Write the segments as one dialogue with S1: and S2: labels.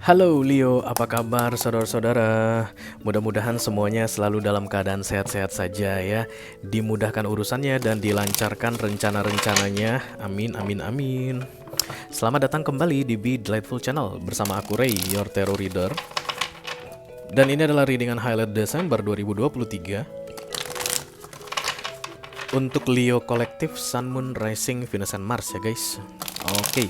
S1: Halo Leo, apa kabar saudara-saudara? Mudah-mudahan semuanya selalu dalam keadaan sehat-sehat saja ya. Dimudahkan urusannya dan dilancarkan rencana-rencananya. Amin, amin, amin. Selamat datang kembali di Be Delightful Channel bersama aku Ray, your tarot reader. Dan ini adalah readingan highlight Desember 2023 untuk Leo kolektif Sun, Moon, Rising, Venus, and Mars ya guys. Oke.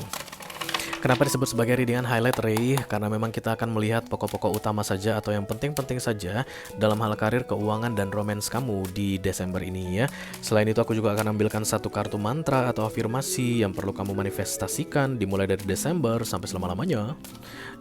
S1: Kenapa disebut sebagai readingan highlight Ray? Karena memang kita akan melihat pokok-pokok utama saja atau yang penting-penting saja dalam hal karir, keuangan, dan romance kamu di Desember ini ya. Selain itu aku juga akan ambilkan satu kartu mantra atau afirmasi yang perlu kamu manifestasikan dimulai dari Desember sampai selama-lamanya.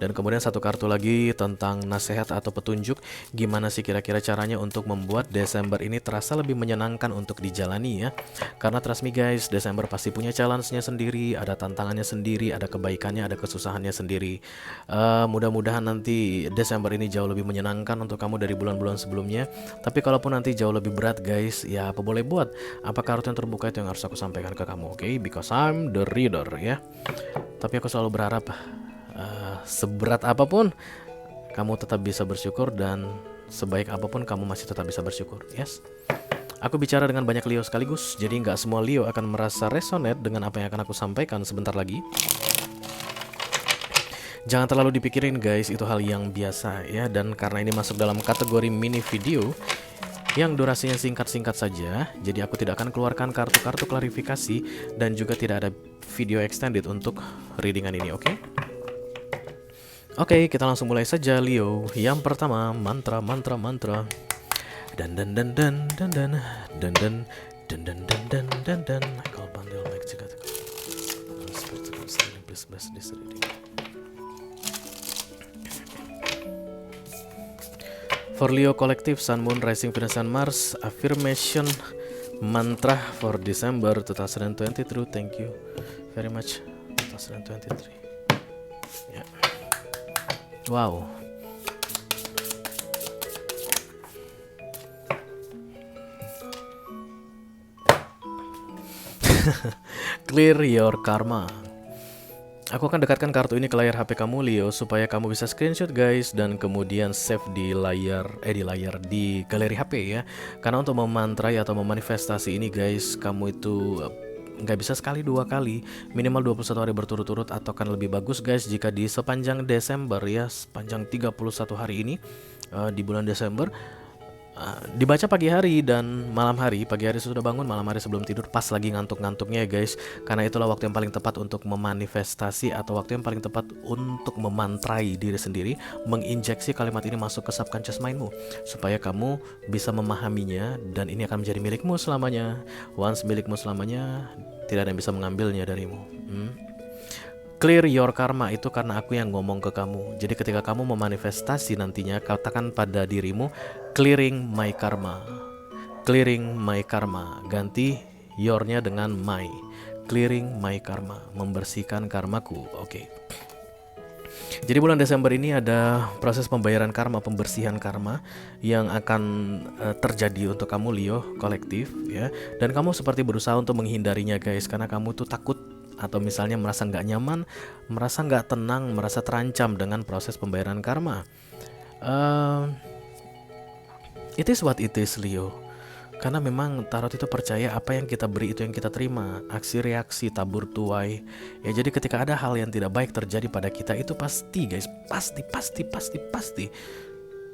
S1: Dan kemudian satu kartu lagi tentang nasihat atau petunjuk gimana sih kira-kira caranya untuk membuat Desember ini terasa lebih menyenangkan untuk dijalani ya. Karena trust me guys, Desember pasti punya challenge-nya sendiri, ada tantangannya sendiri, ada kebaikannya, ada kesusahannya sendiri. Mudah-mudahan nanti Desember ini jauh lebih menyenangkan untuk kamu dari bulan-bulan sebelumnya. Tapi kalaupun nanti jauh lebih berat guys, ya apa boleh buat. Apa kartu yang terbuka itu yang harus aku sampaikan ke kamu, oke? Because I'm the reader ya. Tapi aku selalu berharap seberat apapun kamu tetap bisa bersyukur, dan sebaik apapun kamu masih tetap bisa bersyukur. Yes. Aku bicara dengan banyak Leo sekaligus, jadi nggak semua Leo akan merasa resonate dengan apa yang akan aku sampaikan sebentar lagi. Jangan terlalu dipikirin guys, itu hal yang biasa ya. Dan karena ini masuk dalam kategori mini video yang durasinya singkat-singkat saja, jadi aku tidak akan keluarkan kartu-kartu klarifikasi dan juga tidak ada video extended untuk readingan ini, oke? Oke, kita langsung mulai saja Leo. Yang pertama, mantra. Dan dan dan dan dan dan dan dan dan dan dan dan dan dan. Kalau pandai like jika please bless this reading. For Leo Collective, Sun, Moon, Rising, Venus, and Mars, affirmation mantra for December 2023. Thank you very much. 2023. Yeah. Wow. Clear your karma. Aku akan dekatkan kartu ini ke layar HP kamu Leo supaya kamu bisa screenshot guys dan kemudian save di di galeri HP ya. Karena untuk memantrai atau memanifestasi ini guys, kamu itu nggak bisa sekali dua kali, minimal 21 hari berturut-turut, atau kan lebih bagus guys jika di sepanjang Desember ya, sepanjang 31 hari ini di bulan Desember. Dibaca pagi hari dan malam hari. Pagi hari sudah bangun, malam hari sebelum tidur pas lagi ngantuk-ngantuknya ya guys. Karena itulah waktu yang paling tepat untuk memanifestasi atau waktu yang paling tepat untuk memantrai diri sendiri, menginjeksi kalimat ini masuk ke subconscious mindmu supaya kamu bisa memahaminya dan ini akan menjadi milikmu selamanya. Once milikmu selamanya, tidak ada yang bisa mengambilnya darimu. Clear your karma itu karena aku yang ngomong ke kamu. Jadi ketika kamu memanifestasi nantinya, katakan pada dirimu, clearing my karma. Clearing my karma. Ganti your-nya dengan my. Clearing my karma. Membersihkan karmaku. Oke. Jadi bulan Desember ini ada proses pembayaran karma, pembersihan karma yang akan terjadi untuk kamu Leo kolektif ya. Dan kamu seperti berusaha untuk menghindarinya guys, karena kamu tuh takut atau misalnya merasa nggak nyaman, merasa nggak tenang, merasa terancam dengan proses pembayaran karma. It is what it is Leo. Karena memang tarot itu percaya apa yang kita beri itu yang kita terima. Aksi reaksi tabur tuai. Ya jadi ketika ada hal yang tidak baik terjadi pada kita, itu pasti guys, pasti.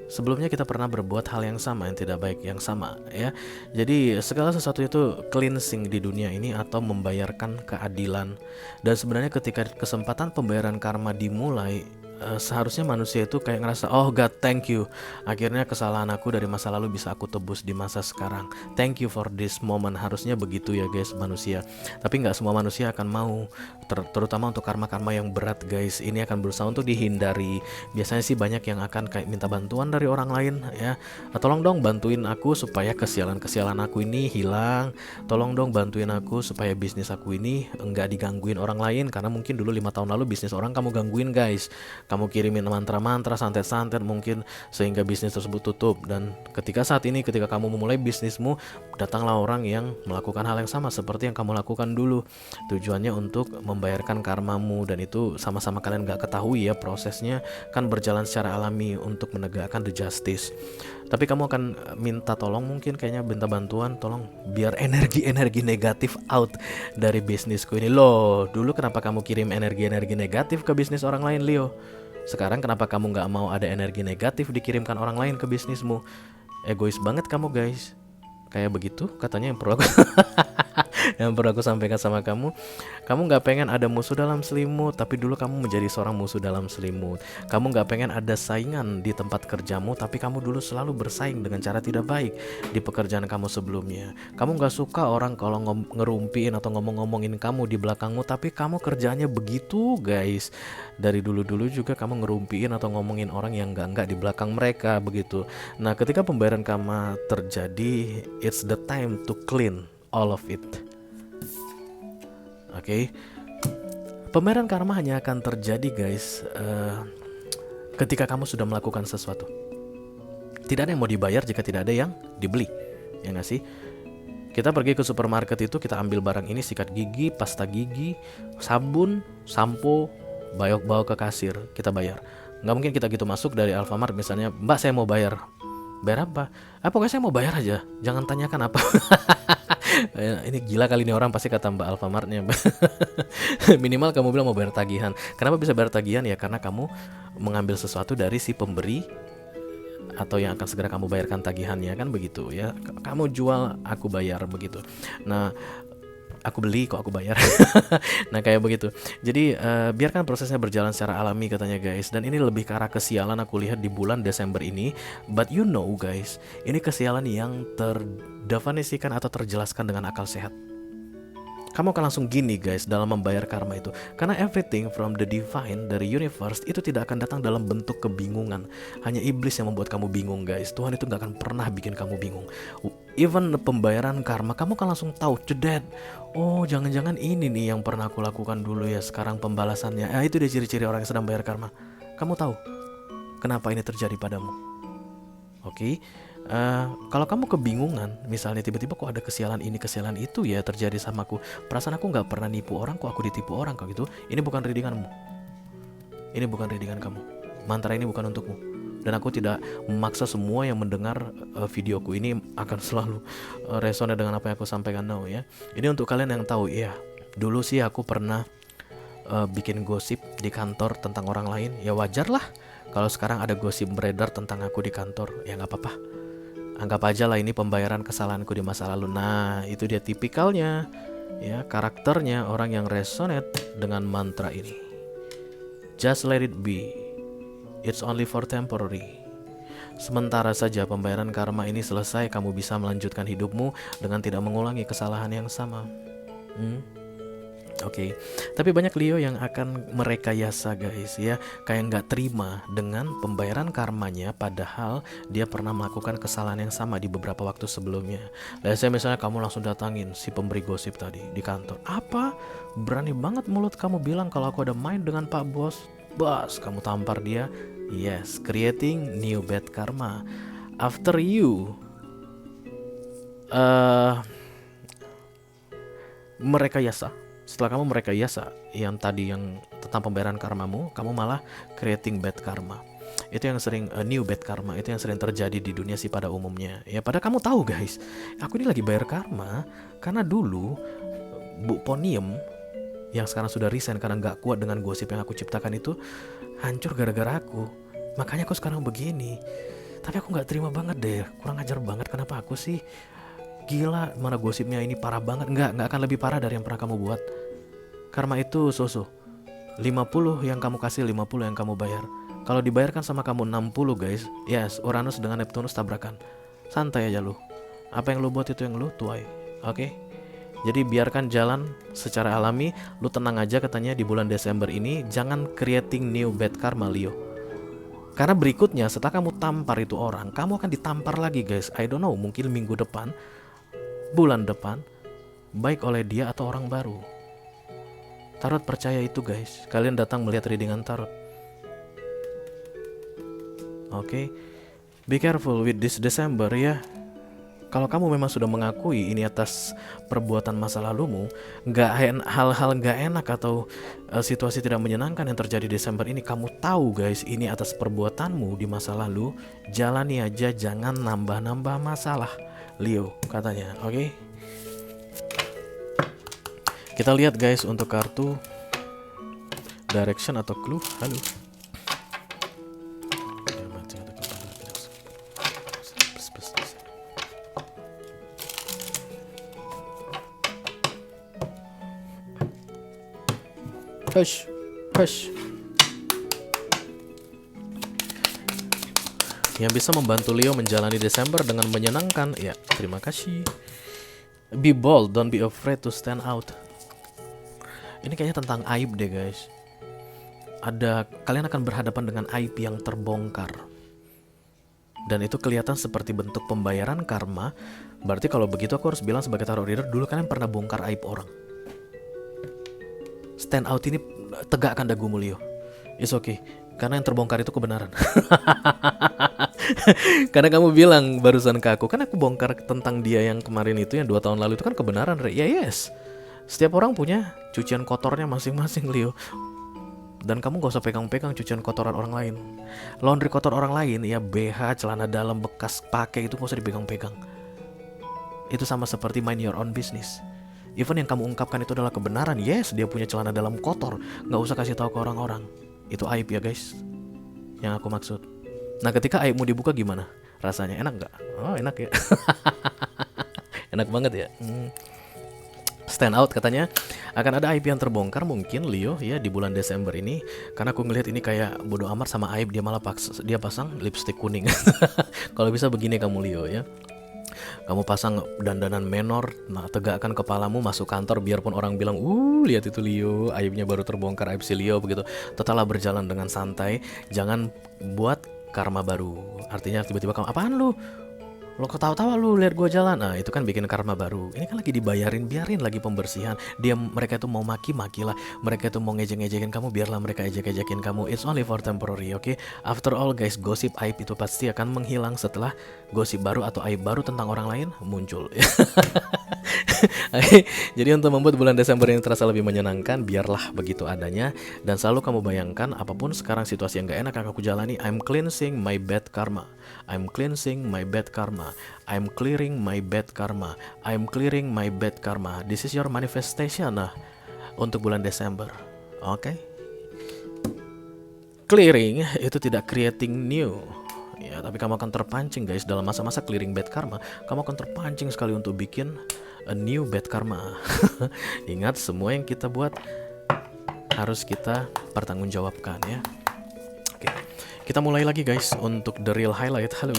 S1: Sebelumnya kita pernah berbuat hal yang sama, yang tidak baik yang sama ya. Jadi segala sesuatu itu cleansing di dunia ini atau membayarkan keadilan. Dan sebenarnya ketika kesempatan pembayaran karma dimulai, seharusnya manusia itu kayak ngerasa, oh God thank you, akhirnya kesalahan aku dari masa lalu bisa aku tebus di masa sekarang, thank you for this moment. Harusnya begitu ya guys manusia. Tapi nggak semua manusia akan mau, terutama untuk karma-karma yang berat guys. Ini akan berusaha untuk dihindari. Biasanya sih banyak yang akan kayak minta bantuan dari orang lain ya. Tolong dong bantuin aku supaya kesialan-kesialan aku ini hilang. Tolong dong bantuin aku supaya bisnis aku ini enggak digangguin orang lain. Karena mungkin dulu 5 tahun lalu bisnis orang kamu gangguin guys. Kamu kirimin mantra-mantra, santet-santet mungkin sehingga bisnis tersebut tutup. Dan ketika saat ini, ketika kamu memulai bisnismu, datanglah orang yang melakukan hal yang sama seperti yang kamu lakukan dulu. Tujuannya untuk membayarkan karmamu, dan itu sama-sama kalian gak ketahui ya, prosesnya kan berjalan secara alami untuk menegakkan the justice. Tapi kamu akan minta tolong, mungkin kayaknya minta bantuan, tolong biar energi-energi negatif out dari bisnisku ini. Loh, dulu kenapa kamu kirim energi-energi negatif ke bisnis orang lain, Leo? Sekarang kenapa kamu gak mau ada energi negatif dikirimkan orang lain ke bisnismu? Egois banget kamu guys. Kayak begitu katanya yang perlu aku yang perlu aku sampaikan sama kamu. Kamu gak pengen ada musuh dalam selimut, tapi dulu kamu menjadi seorang musuh dalam selimut. Kamu gak pengen ada saingan di tempat kerjamu, tapi kamu dulu selalu bersaing dengan cara tidak baik di pekerjaan kamu sebelumnya. Kamu gak suka orang kalau ngerumpiin atau ngomong-ngomongin kamu di belakangmu, tapi kamu kerjaannya begitu guys. Dari dulu-dulu juga kamu ngerumpiin atau ngomongin orang yang enggak di belakang mereka begitu. Nah, ketika pembayaran karma terjadi, it's the time to clean all of it. Oke. Pembayaran karma hanya akan terjadi guys ketika kamu sudah melakukan sesuatu. Tidak ada yang mau dibayar jika tidak ada yang dibeli. Ya nggak sih? Kita pergi ke supermarket itu, kita ambil barang ini, sikat gigi, pasta gigi, sabun, sampo, bawa ke kasir, kita bayar. Nggak mungkin kita gitu masuk dari Alfamart misalnya, Mbak saya mau bayar. Bayar apa? Pokoknya saya mau bayar aja, jangan tanyakan apa. Ini gila kali ini orang, pasti kata Mbak Alfamartnya. Minimal kamu bilang mau bayar tagihan. Kenapa bisa bayar tagihan? Ya karena kamu mengambil sesuatu dari si pemberi atau yang akan segera kamu bayarkan tagihannya, kan begitu ya. Kamu jual, aku bayar begitu. Nah, aku beli kok aku bayar. Nah kayak begitu. Jadi biarkan prosesnya berjalan secara alami katanya guys. Dan ini lebih ke arah kesialan aku lihat di bulan Desember ini. But you know guys, ini kesialan yang terdefinisikan atau terjelaskan dengan akal sehat. Kamu akan langsung gini guys dalam membayar karma itu. Karena everything from the divine, dari universe, itu tidak akan datang dalam bentuk kebingungan. Hanya iblis yang membuat kamu bingung guys. Tuhan itu gak akan pernah bikin kamu bingung. Even pembayaran karma, kamu kan langsung tahu, cedet. Oh jangan-jangan ini nih yang pernah aku lakukan dulu ya, sekarang pembalasannya. Itu dia ciri-ciri orang yang sedang bayar karma. Kamu tahu kenapa ini terjadi padamu. Oke. Kalau kamu kebingungan, misalnya tiba-tiba kok ada kesialan ini kesialan itu ya terjadi sama aku, perasaan aku nggak pernah nipu orang, kok aku ditipu orang kok gitu. Ini bukan readinganmu, ini bukan readingan kamu. Mantra ini bukan untukmu. Dan aku tidak memaksa semua yang mendengar videoku ini akan selalu resonate dengan apa yang aku sampaikan now ya. Ini untuk kalian yang tahu ya. Dulu sih aku pernah bikin gosip di kantor tentang orang lain. Ya wajar lah kalau sekarang ada gosip beredar tentang aku di kantor. Ya nggak apa-apa. Anggap aja lah ini pembayaran kesalahanku di masa lalu. Nah itu dia tipikalnya ya, karakternya orang yang resonate dengan mantra ini. Just let it be. It's only for temporary. Sementara saja pembayaran karma ini selesai, kamu bisa melanjutkan hidupmu dengan tidak mengulangi kesalahan yang sama. Oke. Tapi banyak Leo yang akan merekayasa guys ya, kayak nggak terima dengan pembayaran karmanya, padahal dia pernah melakukan kesalahan yang sama di beberapa waktu sebelumnya. Misalnya kamu langsung datangin si pemberi gosip tadi di kantor. Apa? Berani banget mulut kamu bilang kalau aku ada main dengan Pak Bos. Bos, kamu tampar dia. Yes, creating new bad karma. After you merekayasa, setelah kamu merekayasa yang tadi yang tentang pembayaran karmamu, kamu malah creating bad karma. Itu yang sering new bad karma, itu yang sering terjadi di dunia sih pada umumnya. Ya padahal kamu tahu guys, aku ini lagi bayar karma karena dulu Bu Ponium yang sekarang sudah resign karena nggak kuat dengan gosip yang aku ciptakan itu, hancur gara-gara aku. Makanya aku sekarang begini. Tapi aku nggak terima banget deh, kurang ajar banget. Kenapa aku sih? Gila, mana gosipnya ini parah banget. Nggak akan lebih parah dari yang pernah kamu buat. Karma itu so-so. 50 yang kamu kasih, 50 yang kamu bayar. Kalau dibayarkan sama kamu 60 guys, yes, Uranus dengan Neptunus tabrakan. Santai aja lu. Apa yang lu buat itu yang lu tuai. Oke? Jadi biarkan jalan secara alami. Lu tenang aja katanya di bulan Desember ini. Jangan creating new bad karma Leo. Karena berikutnya setelah kamu tampar itu orang, kamu akan ditampar lagi guys. I don't know, mungkin minggu depan, bulan depan, baik oleh dia atau orang baru. Tarot percaya itu guys. Kalian datang melihat readingan tarot. Oke, be careful with this December ya. Kalau kamu memang sudah mengakui ini atas perbuatan masa lalumu, hal-hal nggak enak atau situasi tidak menyenangkan yang terjadi Desember ini, kamu tahu guys, ini atas perbuatanmu di masa lalu, jalani aja, jangan nambah-nambah masalah, Leo katanya. Oke? Kita lihat guys untuk kartu direction atau clue. Halo. Hush, hush. Yang bisa membantu Leo menjalani Desember dengan menyenangkan, ya terima kasih. Be bold, don't be afraid to stand out. Ini kayaknya tentang aib deh guys. Kalian akan berhadapan dengan aib yang terbongkar. Dan itu kelihatan seperti bentuk pembayaran karma. Berarti kalau begitu aku harus bilang sebagai tarot reader, dulu kalian pernah bongkar aib orang. Stand out ini tegakkan dagumu Leo. It's okay, karena yang terbongkar itu kebenaran. Karena kamu bilang barusan ke aku, kan aku bongkar tentang dia yang kemarin itu, yang 2 tahun lalu itu kan kebenaran. Ya yes, setiap orang punya cucian kotornya masing-masing Leo. Dan kamu gak usah pegang-pegang cucian kotoran orang lain. Laundry kotor orang lain, ya BH, celana dalam bekas pakai itu gak usah dipegang-pegang. Itu sama seperti mind your own business. Even yang kamu ungkapkan itu adalah kebenaran. Yes, dia punya celana dalam kotor, gak usah kasih tahu ke orang-orang. Itu aib ya guys, yang aku maksud. Nah ketika aibmu dibuka gimana? Rasanya enak gak? Oh enak ya. Enak banget ya. Stand out katanya. Akan ada aib yang terbongkar mungkin Leo ya di bulan Desember ini. Karena aku ngelihat ini kayak bodo amat sama aib, dia malah dia pasang lipstick kuning. Kalau bisa begini kamu Leo ya. Kamu pasang dandanan menor, nah tegakkan kepalamu, masuk kantor, biarpun orang bilang, lihat itu Leo, aibnya baru terbongkar, aib si Leo begitu. Tetaplah berjalan dengan santai, jangan buat karma baru. Artinya tiba-tiba kamu, apaan lu? Lo ketawa-tawa lu lihat gua jalan. Nah, itu kan bikin karma baru. Ini kan lagi dibayarin, biarin lagi pembersihan. Mereka itu mau maki-maki lah. Mereka itu mau ngejek-ngejekin kamu, biarlah mereka ejek-ejekin kamu. It's only for temporary, okay? After all guys, gosip aib itu pasti akan menghilang setelah gosip baru atau aib baru tentang orang lain muncul. Jadi untuk membuat bulan Desember ini terasa lebih menyenangkan, biarlah begitu adanya. Dan selalu kamu bayangkan, apapun sekarang situasi yang gak enak yang aku jalani, I'm cleansing my bad karma. I'm cleansing my bad karma. I'm clearing my bad karma. I'm clearing my bad karma. This is your manifestation untuk bulan Desember. Oke? Clearing itu tidak creating new. Ya, tapi kamu akan terpancing guys dalam masa-masa clearing bad karma. Kamu akan terpancing sekali untuk bikin a new bad karma. Ingat, semua yang kita buat harus kita pertanggungjawabkan ya. Oke. Kita mulai lagi guys untuk the real highlight. Halo.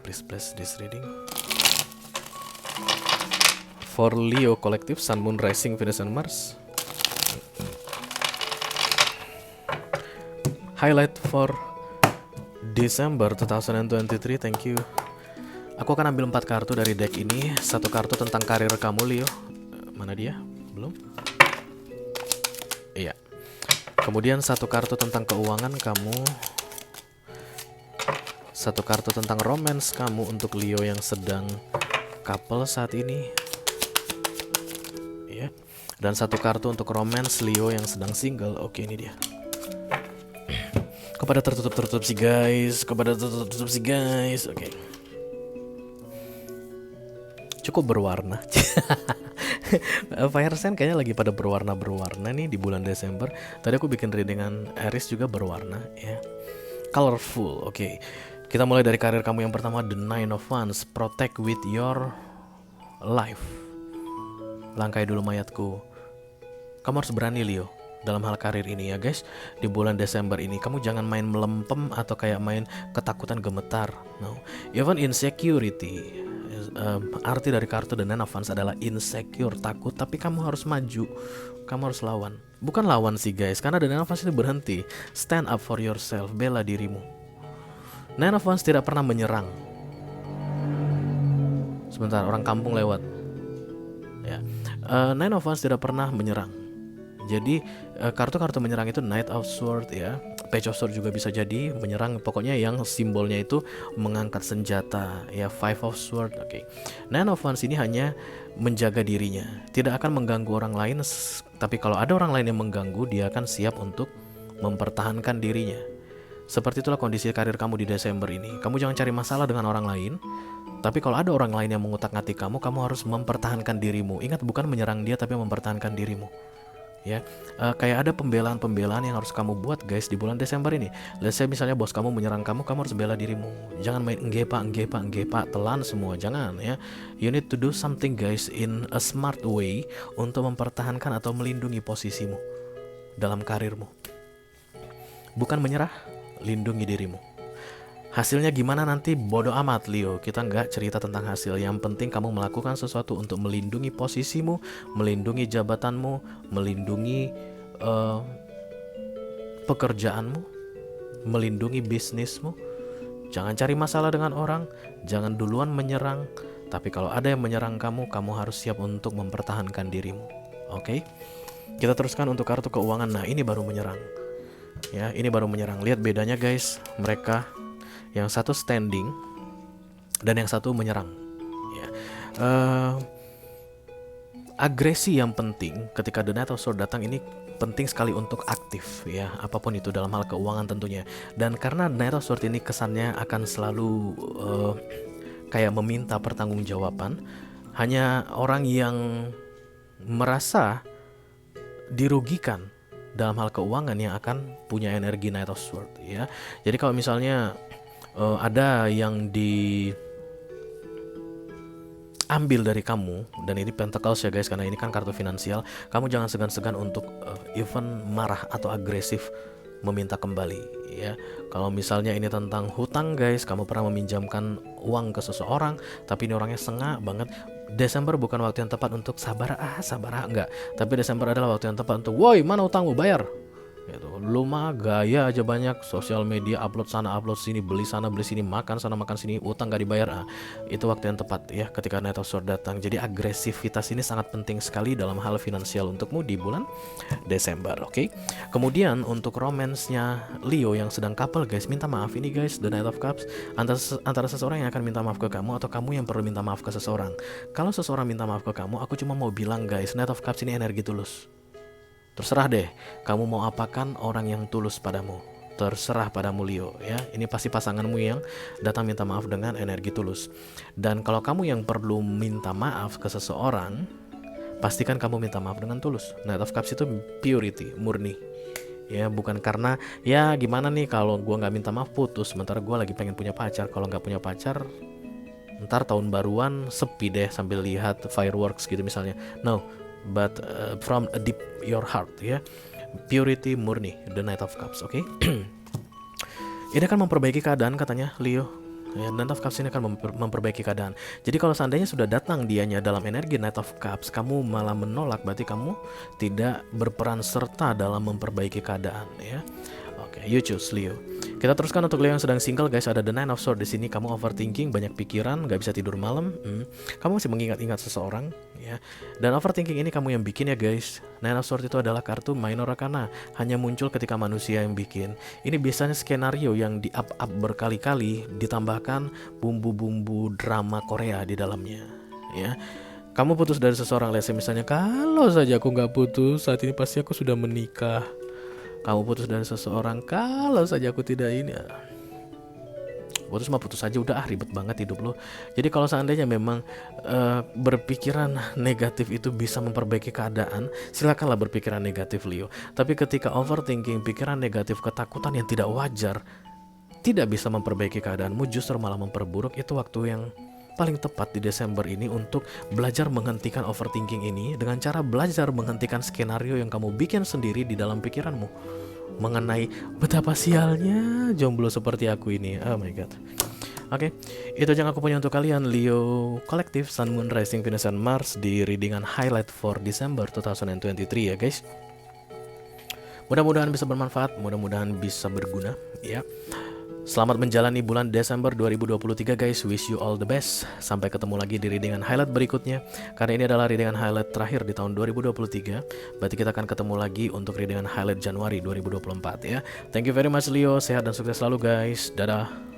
S1: Please bless this reading. For Leo Collective, Sun, Moon, Rising, Venus, and Mars. Highlight for December 2023. Thank you. Aku akan ambil 4 kartu dari deck ini. 1 kartu tentang karir kamu Leo. Mana dia? Belum? Iya. Kemudian 1 kartu tentang keuangan kamu. 1 kartu tentang romance kamu untuk Leo yang sedang couple saat ini. Iya. Dan 1 kartu untuk romance Leo yang sedang single. Oke, ini dia. Kepada tertutup sih guys. Oke. Cukup berwarna. Fire sign kayaknya lagi pada berwarna nih di bulan Desember. Tadi aku bikin readingan Aries juga berwarna ya. Colorful. Oke. Kita mulai dari karir kamu yang pertama, The Nine of Wands. Protect with your life. langkai dulu mayatku. Kamu harus berani Leo dalam hal karir ini ya guys. Di bulan Desember ini kamu jangan main melempem atau kayak main ketakutan gemetar. No, even insecurity. Arti dari kartu The Nine of Wands adalah insecure, takut, tapi kamu harus maju. Kamu harus lawan. Bukan lawan sih guys, karena The Nine of Wands itu berhenti. Stand up for yourself, bela dirimu. Nine of Wands tidak pernah menyerang. Sebentar, orang kampung lewat. Ya, Nine of Wands tidak pernah menyerang. Jadi kartu-kartu menyerang itu Knight of Sword ya, Page of Sword juga bisa jadi menyerang. Pokoknya yang simbolnya itu mengangkat senjata ya, Five of Sword. Oke. Nine of Wands ini hanya menjaga dirinya, tidak akan mengganggu orang lain. Tapi kalau ada orang lain yang mengganggu, dia akan siap untuk mempertahankan dirinya. Seperti itulah kondisi karir kamu di Desember ini. Kamu jangan cari masalah dengan orang lain. Tapi kalau ada orang lain yang mengutak-ngatik kamu harus mempertahankan dirimu. Ingat, bukan menyerang dia, tapi mempertahankan dirimu. Ya, kayak ada pembelaan-pembelaan yang harus kamu buat guys di bulan Desember ini. Let's say misalnya bos kamu menyerang kamu harus bela dirimu. Jangan main enggepa, telan semua, jangan ya. You need to do something guys in a smart way untuk mempertahankan atau melindungi posisimu dalam karirmu. Bukan menyerah, lindungi dirimu. Hasilnya gimana nanti bodo amat Leo, kita nggak cerita tentang hasil. Yang penting kamu melakukan sesuatu untuk melindungi posisimu, melindungi jabatanmu, melindungi pekerjaanmu, melindungi bisnismu. Jangan cari masalah dengan orang, jangan duluan menyerang. Tapi kalau ada yang menyerang kamu harus siap untuk mempertahankan dirimu. Oke? Kita teruskan untuk kartu keuangan. Nah, ini baru menyerang. Ya, ini baru menyerang. Lihat bedanya guys, mereka yang satu standing dan yang satu menyerang ya. Agresi yang penting ketika The Knight of Swords datang ini penting sekali untuk aktif ya, apapun itu dalam hal keuangan tentunya. Dan karena The Knight of Swords ini kesannya akan selalu kayak meminta pertanggungjawaban, hanya orang yang merasa dirugikan dalam hal keuangan yang akan punya energi Knight of Swords ya. Jadi kalau misalnya ada yang diambil dari kamu, dan ini Pentacles ya guys, karena ini kan kartu finansial, kamu jangan segan-segan untuk even marah atau agresif meminta kembali ya. Kalau misalnya ini tentang hutang guys, kamu pernah meminjamkan uang ke seseorang tapi ini orangnya sengak banget, Desember bukan waktu yang tepat untuk sabar enggak, tapi Desember adalah waktu yang tepat untuk woi mana utangmu, bayar gitu. Lu mah gaya aja banyak, sosial media upload sana upload sini, beli sana beli sini, makan sana makan sini, utang gak dibayar. Itu waktu yang tepat ya ketika Knight of Swords datang. Jadi agresivitas ini sangat penting sekali dalam hal finansial untukmu di bulan Desember. Oke. Kemudian untuk romansnya Leo yang sedang couple guys, minta maaf ini guys, The Knight of Cups antara seseorang yang akan minta maaf ke kamu atau kamu yang perlu minta maaf ke seseorang. Kalau seseorang minta maaf ke kamu, aku cuma mau bilang guys, Knight of Cups ini energi tulus. Terserah deh, kamu mau apakan orang yang tulus padamu. Terserah padamu Leo ya. Ini pasti pasanganmu yang datang minta maaf dengan energi tulus. Dan kalau kamu yang perlu minta maaf ke seseorang, pastikan kamu minta maaf dengan tulus. Knight of Cups itu purity, murni. Ya, bukan karena ya gimana nih kalau gue nggak minta maaf putus, sementara gue lagi pengen punya pacar. Kalau nggak punya pacar, ntar tahun baruan sepi deh sambil lihat fireworks gitu misalnya. No. But from a deep your heart ya, purity murni, The Knight of Cups. Oke. Ini akan memperbaiki keadaan katanya Leo ya. Knight of Cups ini akan memperbaiki keadaan. Jadi kalau seandainya sudah datang dianya dalam energi Knight of Cups, kamu malah menolak, berarti kamu tidak berperan serta dalam memperbaiki keadaan ya. Oke, you choose Leo. Kita teruskan untuk Leo yang sedang single guys, ada The Nine of Swords di sini. Kamu overthinking, banyak pikiran, gak bisa tidur malam. Kamu masih mengingat-ingat seseorang ya. Dan overthinking ini kamu yang bikin ya guys. Nine of Swords itu adalah kartu minor arcana, hanya muncul ketika manusia yang bikin. Ini biasanya skenario yang di-up berkali-kali, ditambahkan bumbu-bumbu drama Korea di dalamnya ya. Kamu putus dari seseorang, misalnya kalau saja aku gak putus, saat ini pasti aku sudah menikah. Kamu putus dari seseorang, kalau saja aku tidak ini, putus mah putus aja udah, ribet banget hidup lo. Jadi kalau seandainya memang berpikiran negatif itu bisa memperbaiki keadaan, silakanlah berpikiran negatif Leo. Tapi ketika overthinking, pikiran negatif, ketakutan yang tidak wajar, tidak bisa memperbaiki keadaanmu, justru malah memperburuk. Itu waktu yang paling tepat di Desember ini untuk belajar menghentikan overthinking ini dengan cara belajar menghentikan skenario yang kamu bikin sendiri di dalam pikiranmu mengenai betapa sialnya jomblo seperti aku ini. Oh my god. Oke, itu aja yang aku punya untuk kalian, Leo Collective, Sun, Moon, Rising, Venus, and Mars di readingan highlight for December 2023 ya guys. Mudah-mudahan bisa bermanfaat, mudah-mudahan bisa berguna ya. Selamat menjalani bulan Desember 2023 guys, wish you all the best. Sampai ketemu lagi di readingan highlight berikutnya. Karena ini adalah readingan highlight terakhir di tahun 2023, berarti kita akan ketemu lagi untuk readingan highlight Januari 2024 ya. Thank you very much Leo, sehat dan sukses selalu guys, dadah.